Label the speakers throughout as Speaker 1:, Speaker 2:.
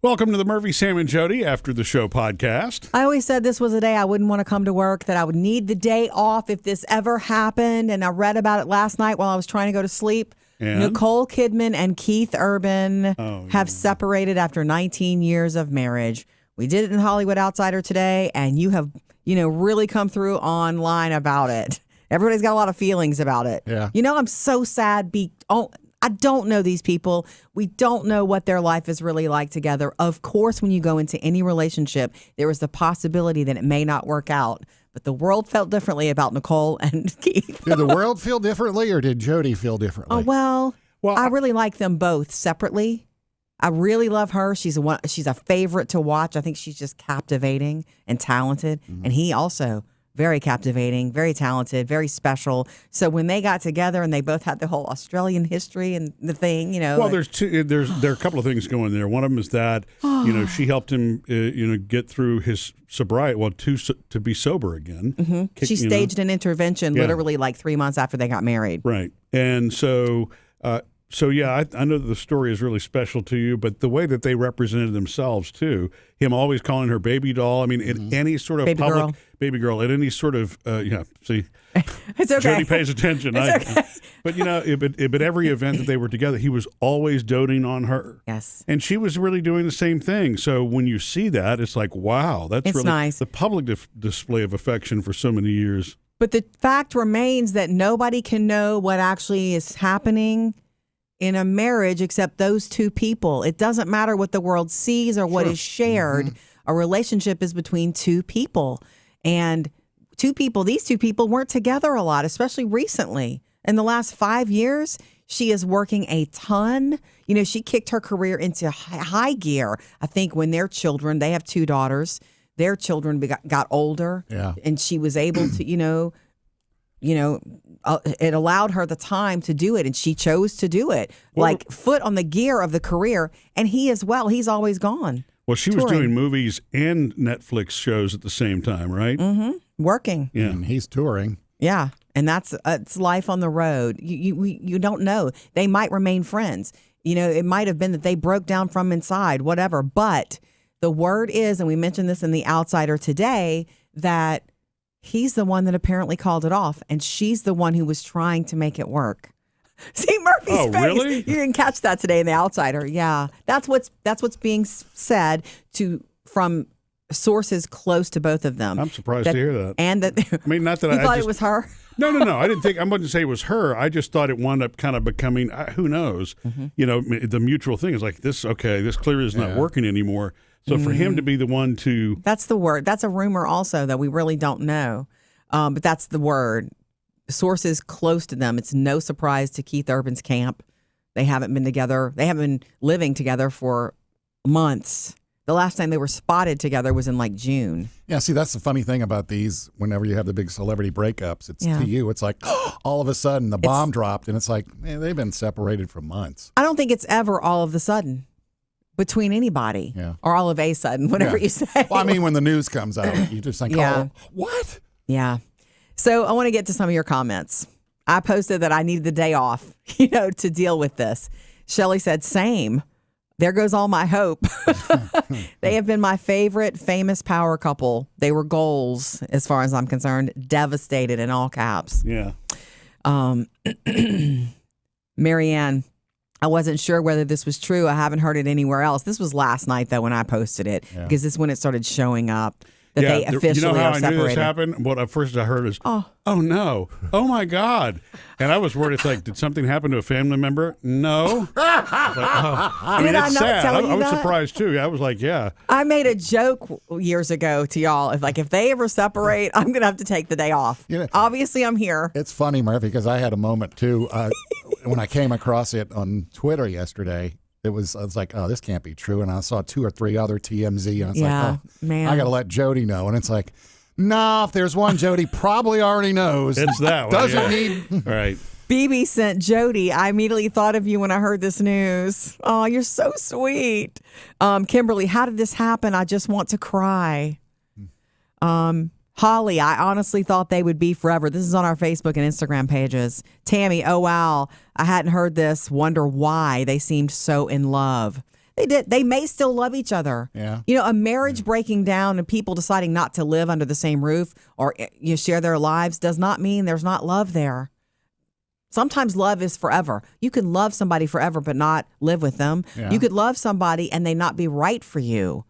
Speaker 1: Welcome to the Murphy, Sam, and Jodi After the Show podcast.
Speaker 2: I always said this was a day I wouldn't want to come to work, that I would need the day off if this ever happened. And I read about it last night while I was trying to go to sleep.
Speaker 1: And?
Speaker 2: Nicole Kidman and Keith Urban have separated after 19 years of marriage. We did it in Hollywood Outsider today, and you have, really come through online about it. Everybody's got a lot of feelings about it.
Speaker 1: Yeah.
Speaker 2: I'm so sad. I don't know these people. We don't know what their life is really like together. Of course, when you go into any relationship, there is the possibility that it may not work out. But the world felt differently about Nicole and Keith.
Speaker 3: Did the world feel differently, or did Jodi feel differently?
Speaker 2: Well, I really like them both separately. I really love her. She's a favorite to watch. I think she's just captivating and talented. Mm-hmm. And he also very captivating, very talented, very special. So when they got together and they both had the whole Australian history and the thing,
Speaker 1: Well, there are a couple of things going there. One of them is that she helped him get through his sobriety, to be sober again.
Speaker 2: Mm-hmm. She staged an intervention literally like 3 months after they got married.
Speaker 1: Right. And so I know that the story is really special to you, but the way that they represented themselves too, him always calling her baby doll. I mean, in any sort of baby girl, at any sort of see,
Speaker 2: it's okay.
Speaker 1: Jodi pays attention.
Speaker 2: It's okay.
Speaker 1: But every event that they were together, he was always doting on her.
Speaker 2: Yes,
Speaker 1: and she was really doing the same thing. So when you see that, it's like, wow, it's really
Speaker 2: nice.
Speaker 1: The public display of affection for so many years.
Speaker 2: But the fact remains that nobody can know what actually is happening in a marriage except those two people. It doesn't matter what the world sees or what is shared. Mm-hmm. A relationship is between two people. And these two people weren't together a lot, especially recently. In the last 5 years, she is working a ton. She kicked her career into high gear. I think when their children, they have 2 daughters, their children got older.
Speaker 3: Yeah.
Speaker 2: And she was able to, it allowed her the time to do it, and she chose to do it. Like foot on the gear of the career, and he as well. He's always gone.
Speaker 1: Well, she was doing movies and Netflix shows at the same time, right?
Speaker 2: Mm-hmm. Working.
Speaker 1: Yeah,
Speaker 3: and he's touring.
Speaker 2: Yeah, and it's life on the road. You don't know. They might remain friends. It might have been that they broke down from inside, whatever. But the word is, and we mentioned this in The Outsider today, that he's the one that apparently called it off, and she's the one who was trying to make it work. See Murphy's face.
Speaker 1: Really?
Speaker 2: You didn't catch that today in The Outsider. Yeah, that's what's being said from sources close to both of them.
Speaker 1: I'm surprised to hear that.
Speaker 2: And that
Speaker 1: not that
Speaker 2: you thought it was her.
Speaker 1: No. I wouldn't say it was her. I just thought it wound up kind of becoming. Who knows? Mm-hmm. The mutual thing is like this. Okay, this clearly is not working anymore. So for him to be the one to...
Speaker 2: That's the word. That's a rumor also that we really don't know. But that's the word. Sources close to them. It's no surprise to Keith Urban's camp. They haven't been together. They haven't been living together for months. The last time they were spotted together was in like June.
Speaker 3: Yeah, see, that's the funny thing about these. Whenever you have the big celebrity breakups, to you, it's like all of a sudden the bomb dropped, and it's like, man, they've been separated for months.
Speaker 2: I don't think it's ever all of the sudden. Between anybody, or all of a sudden, whatever you say.
Speaker 3: Well, I mean, when the news comes out, you just think, oh, what?
Speaker 2: Yeah. So I want to get to some of your comments. I posted that I needed the day off, to deal with this. Shelley said, same. There goes all my hope. They have been my favorite famous power couple. They were goals, as far as I'm concerned. Devastated in all caps.
Speaker 1: Yeah.
Speaker 2: Marianne, I wasn't sure whether this was true. I haven't heard it anywhere else. This was last night, though, when I posted it, because this is when it started showing up that they officially are separated.
Speaker 1: I knew this happened? What at first I heard is, oh no, oh my God. And I was worried. It's like, did something happen to a family member? No. I mean, it's sad. I was surprised, too. I was like, yeah.
Speaker 2: I made a joke years ago to y'all. If they ever separate, I'm going to have to take the day off. Obviously, I'm here.
Speaker 3: It's funny, Murphy, because I had a moment, too. When I came across it on Twitter yesterday, I was like, oh, this can't be true. And I saw 2 or 3 other TMZ, and I was like, oh, man, I got to let Jodi know. And it's like, no, if there's one Jodi probably already knows.
Speaker 1: It's that one.
Speaker 3: Doesn't need.
Speaker 1: Right.
Speaker 2: BB sent Jodi. I immediately thought of you when I heard this news. Oh, you're so sweet. Kimberly, how did this happen? I just want to cry. Holly, I honestly thought they would be forever. This is on our Facebook and Instagram pages. Tammy, oh, wow. I hadn't heard this. Wonder why they seemed so in love. They did. They may still love each other.
Speaker 3: Yeah.
Speaker 2: You know, a marriage breaking down and people deciding not to live under the same roof or share their lives does not mean there's not love there. Sometimes love is forever. You can love somebody forever but not live with them.
Speaker 3: Yeah.
Speaker 2: You could love somebody and they not be right for you.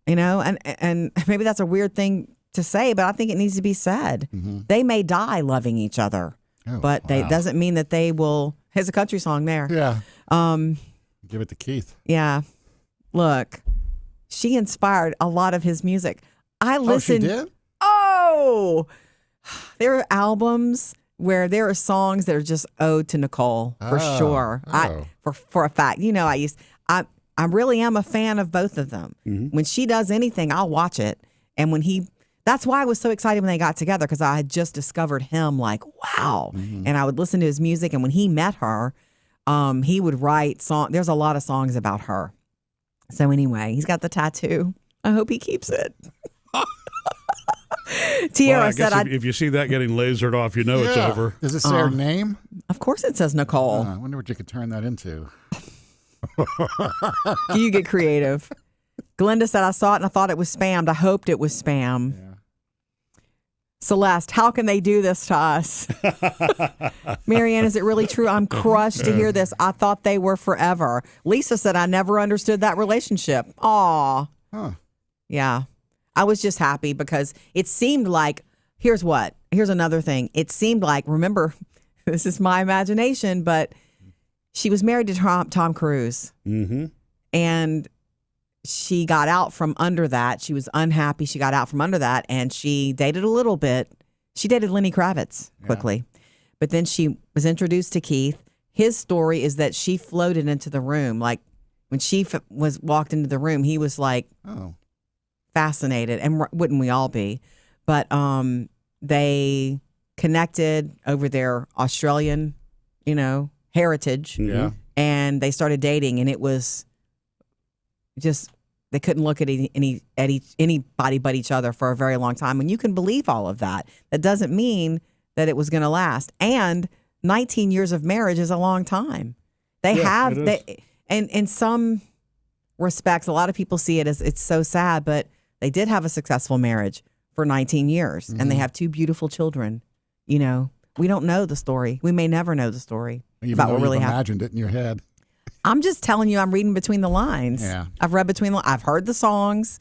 Speaker 2: You know, and maybe that's a weird thing to say, but I think it needs to be said. Mm-hmm. They may die loving each other, but that doesn't mean that they will. Here's a country song there.
Speaker 3: Yeah. Give it to Keith.
Speaker 2: Yeah. Look, she inspired a lot of his music. I listened.
Speaker 3: Oh, she did?
Speaker 2: Oh, there are albums where there are songs that are just ode to Nicole for sure. For a fact, you know, I really am a fan of both of them. Mm-hmm. When she does anything, I'll watch it. And that's why I was so excited when they got together, because I had just discovered him, like, wow. Mm-hmm. And I would listen to his music. And when he met her, he would write songs. There's a lot of songs about her. So anyway, he's got the tattoo. I hope he keeps it. Tiara said,
Speaker 1: if you see that getting lasered off, you know it's over.
Speaker 3: Does it say her name?
Speaker 2: Of course it says Nicole.
Speaker 3: I wonder what you could turn that into.
Speaker 2: You get creative. Glenda said, I saw it and I thought it was spammed. I hoped it was spam. Yeah. Celeste, how can they do this to us? Marianne, is it really true? I'm crushed to hear this. I thought they were forever. Lisa said, I never understood that relationship. Aw. Huh. Yeah. I was just happy because it seemed like, here's another thing. It seemed like, remember, this is my imagination, but she was married to Tom Cruise. Mm-hmm. And she got out from under that. She was unhappy. She got out from under that, and she dated a little bit. She dated Lenny Kravitz quickly. Yeah. But then she was introduced to Keith. His story is that she floated into the room. Like, when she walked into the room, he was like fascinated, and wouldn't we all be? But they connected over their Australian, heritage.
Speaker 3: Yeah.
Speaker 2: And they started dating, and it was just, they couldn't look at anybody but each other for a very long time. And you can believe all of that. That doesn't mean that it was going to last. And 19 years of marriage is a long time. And in some respects, a lot of people see it as it's so sad, but they did have a successful marriage for 19 years, and they have 2 beautiful children. We don't know the story. We may never know the story about what really happened.
Speaker 3: Imagined it in your head.
Speaker 2: I'm just telling you, I'm reading between the lines.
Speaker 3: Yeah.
Speaker 2: I've read between the lines. I've heard the songs.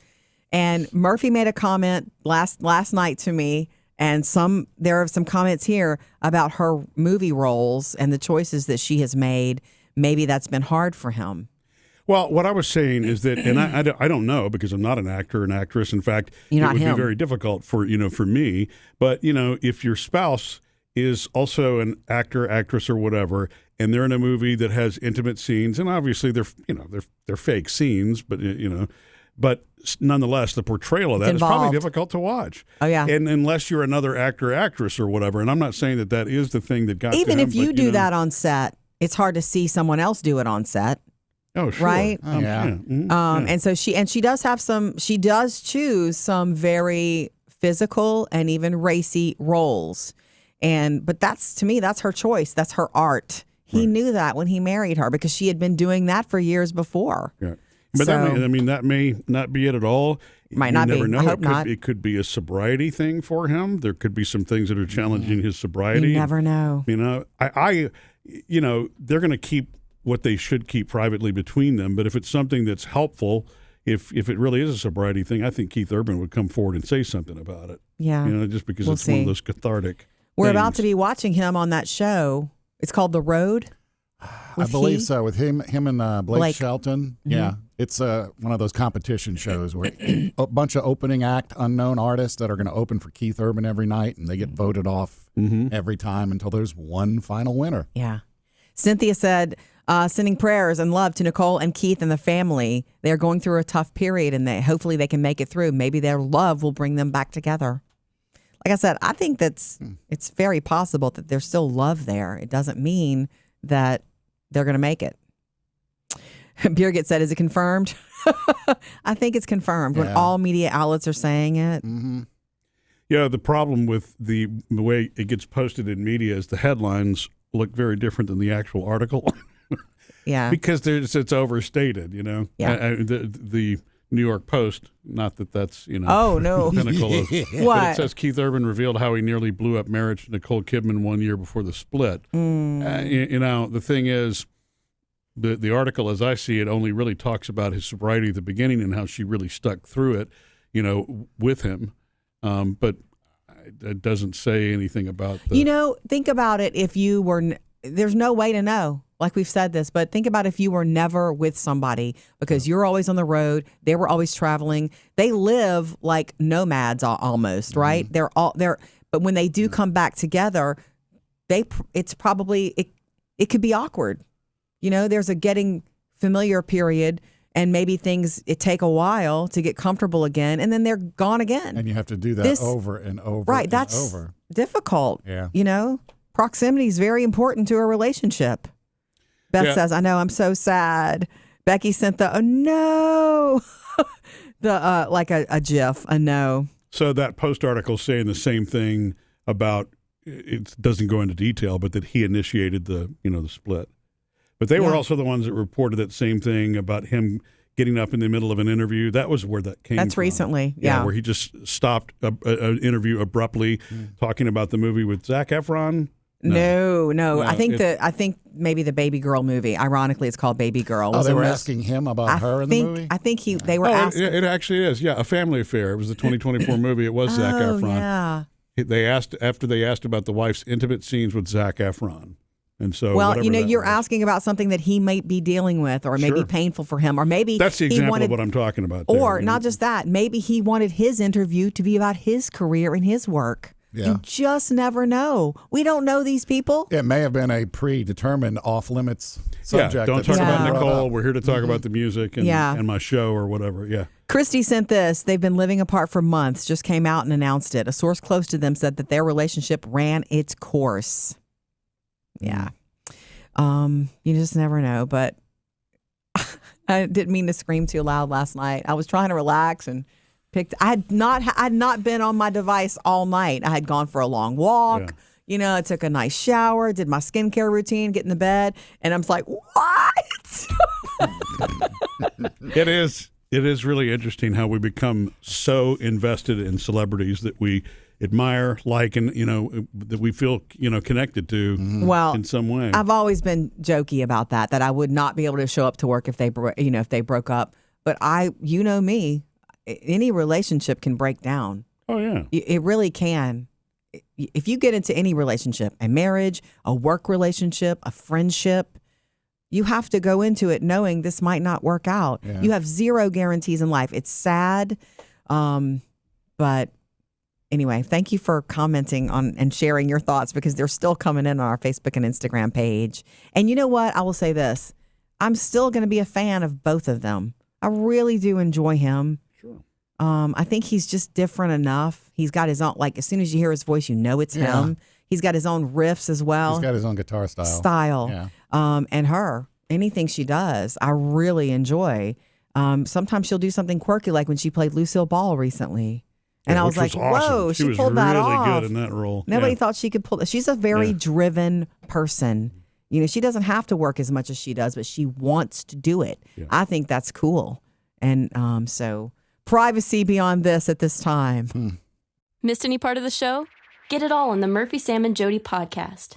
Speaker 2: And Murphy made a comment last night to me, and there are some comments here about her movie roles and the choices that she has made. Maybe that's been hard for him.
Speaker 1: Well, what I was saying is that, and I don't know because I'm not an actor, an actress. In fact, it would be very difficult for me. But if your spouse is also an actor, actress, or whatever, and they're in a movie that has intimate scenes, and obviously they're fake scenes, but nonetheless, the portrayal of that is probably difficult to watch.
Speaker 2: Oh yeah,
Speaker 1: and unless you're another actor, actress, or whatever, and I'm not saying that is the thing that got
Speaker 2: even
Speaker 1: to him,
Speaker 2: if you do that on set, it's hard to see someone else do it on set.
Speaker 1: Oh, sure.
Speaker 2: Right?
Speaker 3: Oh, yeah.
Speaker 1: Mm-hmm.
Speaker 2: And so she does have she does choose some very physical and even racy roles. But to me, that's her choice. That's her art. He knew that when he married her because she had been doing that for years before.
Speaker 1: Yeah. But that may not be it at all.
Speaker 2: Might not be.
Speaker 1: You never know.
Speaker 2: I hope not.
Speaker 1: It could be a sobriety thing for him. There could be some things that are challenging his sobriety.
Speaker 2: You never know.
Speaker 1: They're going to keep what they should keep privately between them. But if it's something that's helpful, if it really is a sobriety thing, I think Keith Urban would come forward and say something about it.
Speaker 2: Yeah.
Speaker 1: Just because it's one of those cathartic
Speaker 2: We're
Speaker 1: things.
Speaker 2: about to be watching him on that show. It's called The Road.
Speaker 3: I believe so. With him and Blake Shelton. Mm-hmm. Yeah. It's one of those competition shows where a bunch of opening act unknown artists that are going to open for Keith Urban every night, and they get voted off every time until there's one final winner.
Speaker 2: Yeah. Cynthia said, sending prayers and love to Nicole and Keith and the family. They're going through a tough period, and hopefully they can make it through. Maybe their love will bring them back together. Like I said, I think it's very possible that there's still love there. It doesn't mean that they're going to make it. Birgit said, is it confirmed? I think it's confirmed when all media outlets are saying it.
Speaker 3: Mm-hmm.
Speaker 1: Yeah, the problem with the way it gets posted in media is the headlines look very different than the actual article.
Speaker 2: Yeah.
Speaker 1: Because it's overstated, you know.
Speaker 2: Yeah.
Speaker 1: The New York Post, not that that's, you know.
Speaker 2: Oh, no.
Speaker 1: Pinnacle of,
Speaker 2: What?
Speaker 1: But it says Keith Urban revealed how he nearly blew up marriage to Nicole Kidman 1 year before the split. You know, the thing is, the article, as I see it, only really talks about his sobriety at the beginning and how she really stuck through it, you know, with him. But it doesn't say anything about the...
Speaker 2: You know, think about it if you were... There's no way to know. Like we've said this, but think about if you were never with somebody because you're always on the road. They were always traveling. They live like nomads almost, right? But when they do come back together, it's probably, it could be awkward. You know, there's a getting familiar period and maybe it take a while to get comfortable again and then they're gone again.
Speaker 3: And you have to do that over and over.
Speaker 2: Right.
Speaker 3: And
Speaker 2: that's
Speaker 3: over.
Speaker 2: Difficult.
Speaker 3: Yeah.
Speaker 2: You know, proximity is very important to a relationship. Beth says, I know, I'm so sad. Becky sent oh no, like a GIF, a no.
Speaker 1: So that Post article saying the same thing about, it doesn't go into detail, but that he initiated the split. But they were also the ones that reported that same thing about him getting up in the middle of an interview. That was where that came from.
Speaker 2: That's recently, yeah.
Speaker 1: Where he just stopped an interview abruptly talking about the movie with Zac Efron.
Speaker 2: No. I think maybe the Baby Girl movie. Ironically, it's called Baby Girl.
Speaker 3: Oh, they were asking him about her in the movie?
Speaker 2: I think they were asking.
Speaker 1: It actually is. Yeah, A Family Affair. It was the 2024 movie. It was Zac Efron.
Speaker 2: Yeah.
Speaker 1: They asked about the wife's intimate scenes with Zac Efron. And so,
Speaker 2: well, you're asking about something that he might be dealing with, or maybe painful for him, or maybe
Speaker 1: that's the example of what I'm talking about.
Speaker 2: Or not just that, maybe he wanted his interview to be about his career and his work. Yeah. You just never know. We don't know these people.
Speaker 3: It may have been a predetermined off-limits subject.
Speaker 1: Yeah, don't talk about Nicole. We're here to talk about the music and my show or whatever. Yeah.
Speaker 2: Christy sent this. They've been living apart for months, just came out and announced it. A source close to them said that their relationship ran its course. Yeah. You just never know. But I didn't mean to scream too loud last night. I was trying to relax and I had not been on my device all night. I had gone for a long walk. Yeah. You know, I took a nice shower, did my skincare routine, get in the bed, and I'm just like, what?
Speaker 1: It is really interesting how we become so invested in celebrities that we admire, like, and that we feel connected to in some way.
Speaker 2: I've always been jokey about that I would not be able to show up to work if they broke up. But me. Any relationship can break down.
Speaker 1: Oh, yeah.
Speaker 2: It really can. If you get into any relationship, a marriage, a work relationship, a friendship, you have to go into it knowing this might not work out. Yeah. You have zero guarantees in life. It's sad. But anyway, thank you for commenting on and sharing your thoughts because they're still coming in on our Facebook and Instagram page. And you know what? I will say this. I'm still going to be a fan of both of them. I really do enjoy him. I think he's just different enough. He's got his own, like, as soon as you hear his voice, it's him. He's got his own riffs as well.
Speaker 3: He's got his own guitar style.
Speaker 2: Yeah. And her, anything she does, I really enjoy. Sometimes she'll do something quirky, like when she played Lucille Ball recently. And I was like,
Speaker 1: awesome.
Speaker 2: Whoa, she pulled that off.
Speaker 1: She was really good in that role.
Speaker 2: Nobody thought she could pull that. She's a very driven person. She doesn't have to work as much as she does, but she wants to do it. Yeah. I think that's cool. And so... privacy beyond this at this time.
Speaker 4: Missed any part of the show? Get it all on the Murphy, Sam, and Jodi podcast.